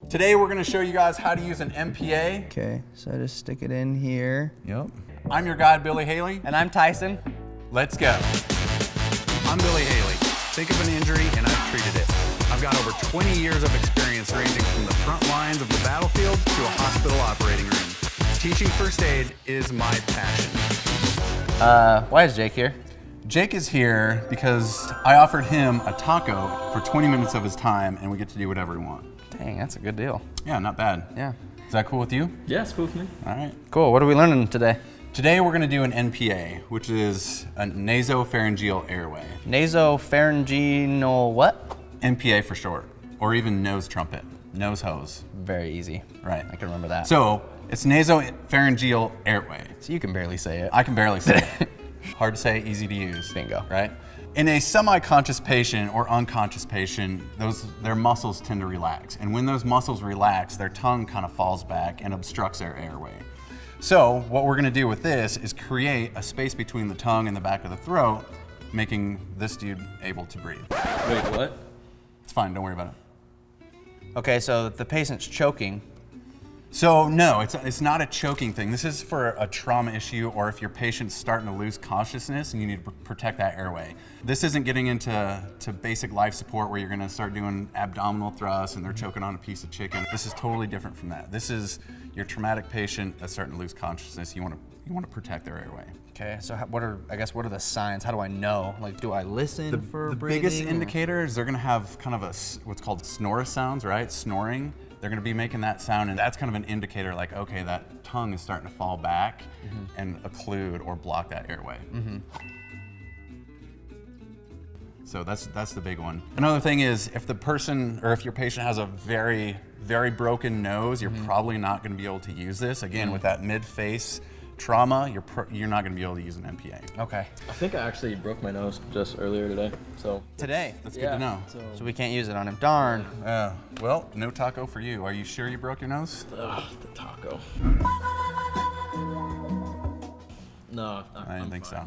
Today we're gonna show you guys how to use an NPA. Okay, so I just stick it in here. Yep. I'm your guide, Billy Haley. And I'm Tyson. Let's go. I'm Billy Haley. Think of an injury and I've treated it. I've got over 20 years of experience ranging from the front lines of the battlefield to a hospital operating room. Teaching first aid is my passion. Why is Jake here? Jake is here because I offered him a taco for 20 minutes of his time and we get to do whatever we want. Dang, that's a good deal. Yeah, not bad. Yeah. Is that cool with you? Yeah, it's cool with me. All right. Cool, what are we learning today? Today we're gonna do an NPA, which is a Nasopharyngeal Airway. Nasopharyngeal what? NPA for short, or even nose trumpet, nose hose. Very easy. Right. I can remember that. So it's Nasopharyngeal Airway. So you can barely say it. I can barely say it. Hard to say, easy to use. Bingo. Right? In a semi-conscious patient or unconscious patient, their muscles tend to relax. And when those muscles relax, their tongue kind of falls back and obstructs their airway. So what we're gonna do with this is create a space between the tongue and the back of the throat, making this dude able to breathe. Wait, what? It's fine, don't worry about it. Okay, so the patient's choking. So no, it's not a choking thing. This is for a trauma issue or if your patient's starting to lose consciousness and you need to protect that airway. This isn't getting into basic life support where you're gonna start doing abdominal thrusts and they're choking on a piece of chicken. This is totally different from that. This is your traumatic patient that's starting to lose consciousness. You wanna protect their airway. Okay, so what are the signs? How do I know? Like, do I listen for breathing? The biggest indicator is they're gonna have kind of what's called snore sounds, right? Snoring. They're gonna be making that sound, and that's kind of an indicator like, okay, that tongue is starting to fall back and occlude or block that airway. So that's the big one. Another thing is if the person or if your patient has a very, very broken nose, you're probably not gonna be able to use this. Again, with that mid-face trauma, you're not gonna be able to use an NPA. Okay. I think I actually broke my nose just earlier today, so. Today? That's good to know. So we can't use it on him. Darn. Well, no taco for you. Are you sure you broke your nose? Ugh, the taco. No, I didn't think so.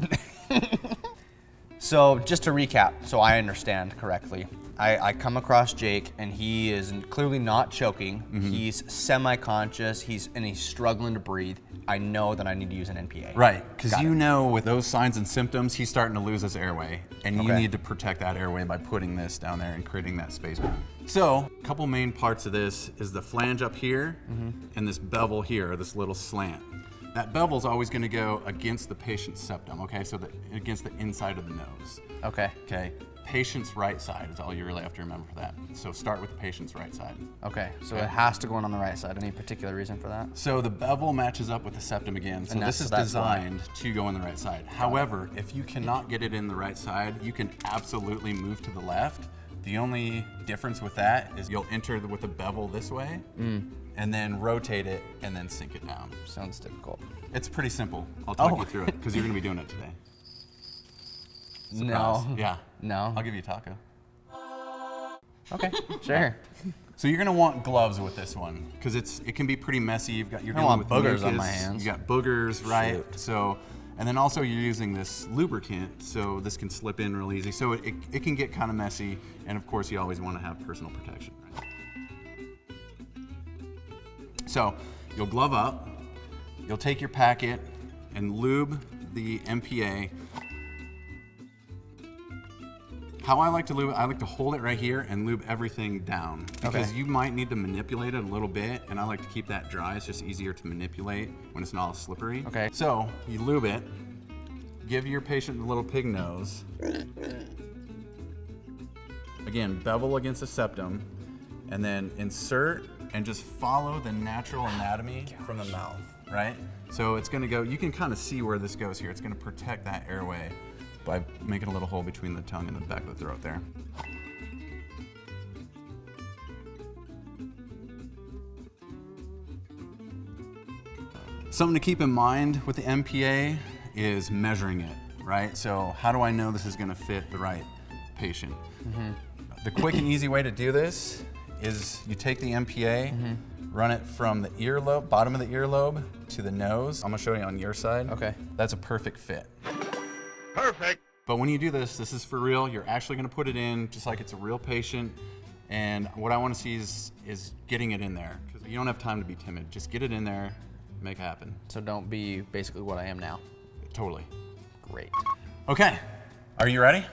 So just to recap, so I understand correctly, I come across Jake and he is clearly not choking. He's semi-conscious, he's struggling to breathe. I know that I need to use an NPA. Right, because you know with those signs and symptoms, he's starting to lose his airway and you need to protect that airway by putting this down there and creating that space. So, a couple main parts of this is the flange up here and this bevel here, this little slant. That bevel's always gonna go against the patient's septum, okay? So against the inside of the nose. Okay. Okay, patient's right side is all you really have to remember for that. So start with the patient's right side. Okay, so it has to go in on the right side. Any particular reason for that? So the bevel matches up with the septum again. So this is designed to go on the right side. However, if you cannot get it in the right side, you can absolutely move to the left. The only difference with that is you'll enter with the bevel this way and then rotate it and then sink it down. Sounds difficult. It's pretty simple. I'll talk you through it because you're gonna be doing it today. Surprise. No. Yeah. No. I'll give you a taco. Okay, sure. So you're gonna want gloves with this one because it can be pretty messy. You're I dealing don't want with boogers on mucus. my hands. You got boogers, right? Shoot. So, and then also you're using this lubricant, so this can slip in real easy. So it can get kind of messy, and of course you always want to have personal protection. Right? So you'll glove up. You'll take your packet and lube the NPA. How I like to lube it, I like to hold it right here and lube everything down because you might need to manipulate it a little bit, and I like to keep that dry. It's just easier to manipulate when it's not all slippery. Okay. So you lube it, give your patient a little pig nose. Again, bevel against the septum, and then insert and just follow the natural anatomy from the mouth, right? So it's gonna go, you can kind of see where this goes here. It's gonna protect that airway by making a little hole between the tongue and the back of the throat there. Something to keep in mind with the NPA is measuring it, right? So how do I know this is gonna fit the right patient? The quick and easy way to do this is you take the NPA, run it from the earlobe, bottom of the earlobe to the nose. I'm gonna show you on your side. Okay. That's a perfect fit. Perfect. But when you do this, this is for real. You're actually gonna put it in just like it's a real patient, And what I want to see is getting it in there, because you don't have time to be timid. Just get it in there, make it happen. So don't be basically what I am now. Totally. Great. Okay, are you ready?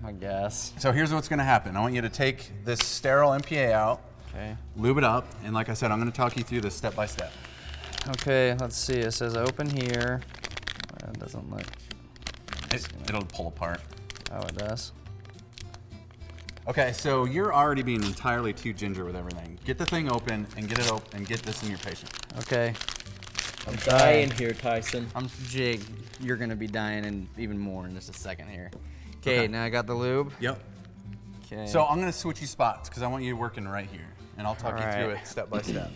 I guess. So here's what's gonna happen. I want you to take this sterile NPA out, Okay. lube it up, and like I said, I'm gonna talk you through this step by step. Okay, let's see. It says open here. It doesn't look. It'll pull apart. Oh, it does. Okay, so you're already being entirely too ginger with everything. Get the thing open and get it open and get this in your patient. Okay. I'm dying here, Tyson. I'm Jake. You're gonna be dying and even more in just a second here. Okay, now I got the lube. Yep. Okay. So I'm gonna switch you spots because I want you working right here, and I'll talk you through Alright. it step by step.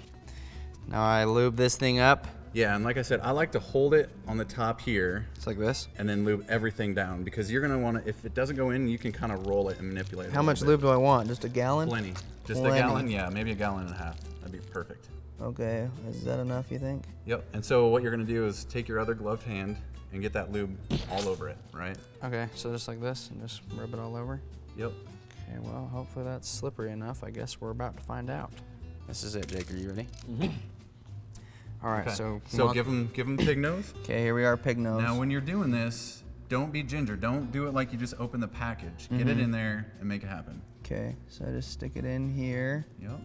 Now I lube this thing up. Yeah, and like I said, I like to hold it on the top here It's like this. and then lube everything down, because you're gonna want to, if it doesn't go in, you can kind of roll it and manipulate it. How much lube do I want? Just a gallon? Plenty. Just a Plenty. gallon? Yeah, maybe a gallon and a half. That'd be perfect. Okay, is that enough, you think? Yep. And so what you're gonna do is take your other gloved hand and get that lube all over it, right? Okay, so just like this and just rub it all over? Yep. Okay, well, hopefully that's slippery enough. I guess we're about to find out. This is it, Jake. Are you ready? Mm-hmm. All right, Okay. so give him pig nose. Okay, here we are, pig nose. Now, when you're doing this, don't be ginger. Don't do it like you just open the package. Get it in there and make it happen. Okay, so I just stick it in here. Yep.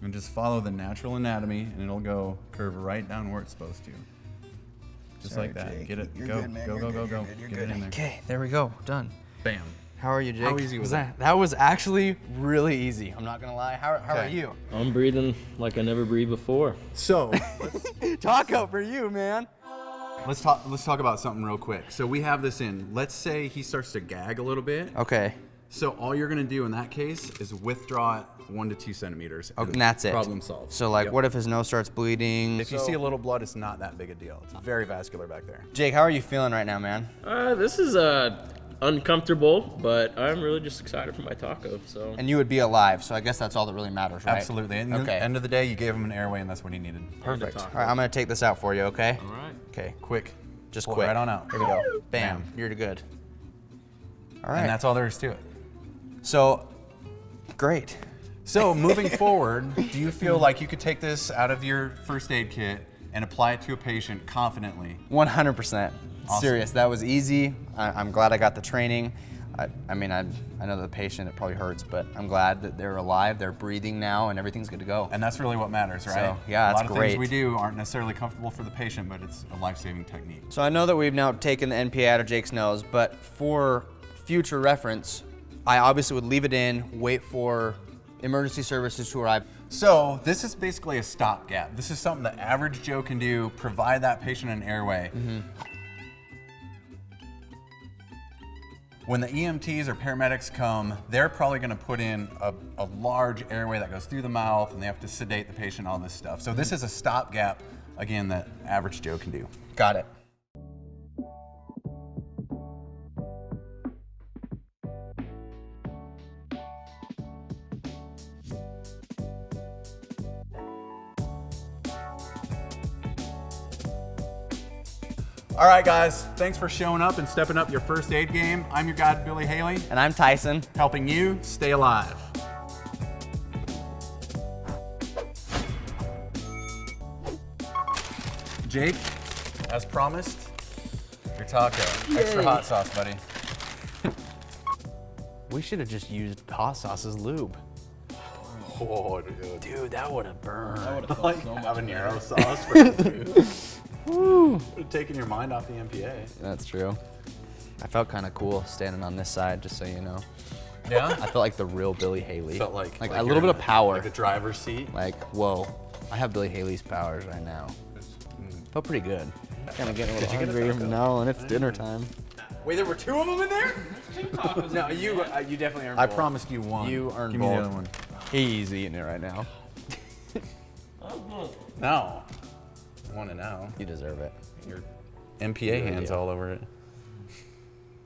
And just follow the natural anatomy, and it'll go curve right down where it's supposed to. Just Sorry, like that. Jake. Get it. You're Go. good, man. Go. You're Go. good. Go. You're Go. good. You're Get good. it in there. Okay, there we go. Done. Bam. How are you, Jake? How easy was that? That was actually really easy. I'm not gonna lie. How are Okay. you? I'm breathing like I never breathed before. So Taco for you, man. let's talk about something real quick. So we have this in. Let's say he starts to gag a little bit. Okay. So all you're gonna do in that case is withdraw it 1 to 2 centimeters. Okay, and that's it. Problem solved. So like, Yep. what if his nose starts bleeding? If you see a little blood, it's not that big a deal. It's very vascular back there. Jake, how are you feeling right now, man? This is uncomfortable, but I'm really just excited for my taco. So And you would be alive, so I guess that's all that really matters, right? Absolutely. And Okay. end of the day, you gave him an airway, and that's what he needed. Perfect. taco. All right, I'm gonna take this out for you, okay? all right. Okay, Quick. just Pull it quick. right on out. Here we go. Bam. Bam. You're good. All right. And that's all there is to it. So, great. So moving forward, do you feel like you could take this out of your first aid kit and apply it to a patient confidently? 100%. Awesome. Serious. That was easy. I'm glad I got the training. I mean, I know the patient, it probably hurts, but I'm glad that they're alive, they're breathing now, and everything's good to go. And that's really what matters, right? So, yeah, a that's lot of great. things we do aren't necessarily comfortable for the patient, but it's a life-saving technique. So I know that we've now taken the NPA out of Jake's nose, but for future reference, I obviously would leave it in, wait for emergency services to arrive. So this is basically a stopgap. This is something the average Joe can do, provide that patient an airway. When the EMTs or paramedics come, they're probably gonna put in a large airway that goes through the mouth, and they have to sedate the patient, all this stuff. So this is a stopgap, again, that average Joe can do. Got it. All right, guys, thanks for showing up and stepping up your first aid game. I'm your guide, Billy Haley, And I'm Tyson. helping you stay alive. Jake, as promised, your taco. Extra hot sauce, buddy. We should have just used hot sauce as lube. Oh, dude. Dude, that would have burned. That would have felt so much Habanero sauce for the food. Would have taken your mind off the NPA. That's true. I felt kind of cool standing on this side, just so you know. Yeah? I felt like the real Billy Haley. Felt like a you're little in bit of power. Like a driver's seat. Like, whoa, I have Billy Haley's powers right now. Felt pretty good. Kind of getting a little you get a hungry taco? now, and it's dinner time. Wait, there were 2 of them in there? No, you definitely earned I both. promised you one. You earned Give me both. the other one. He's eating it right now. No. I want it now. You deserve it. Your NPA hands all over it.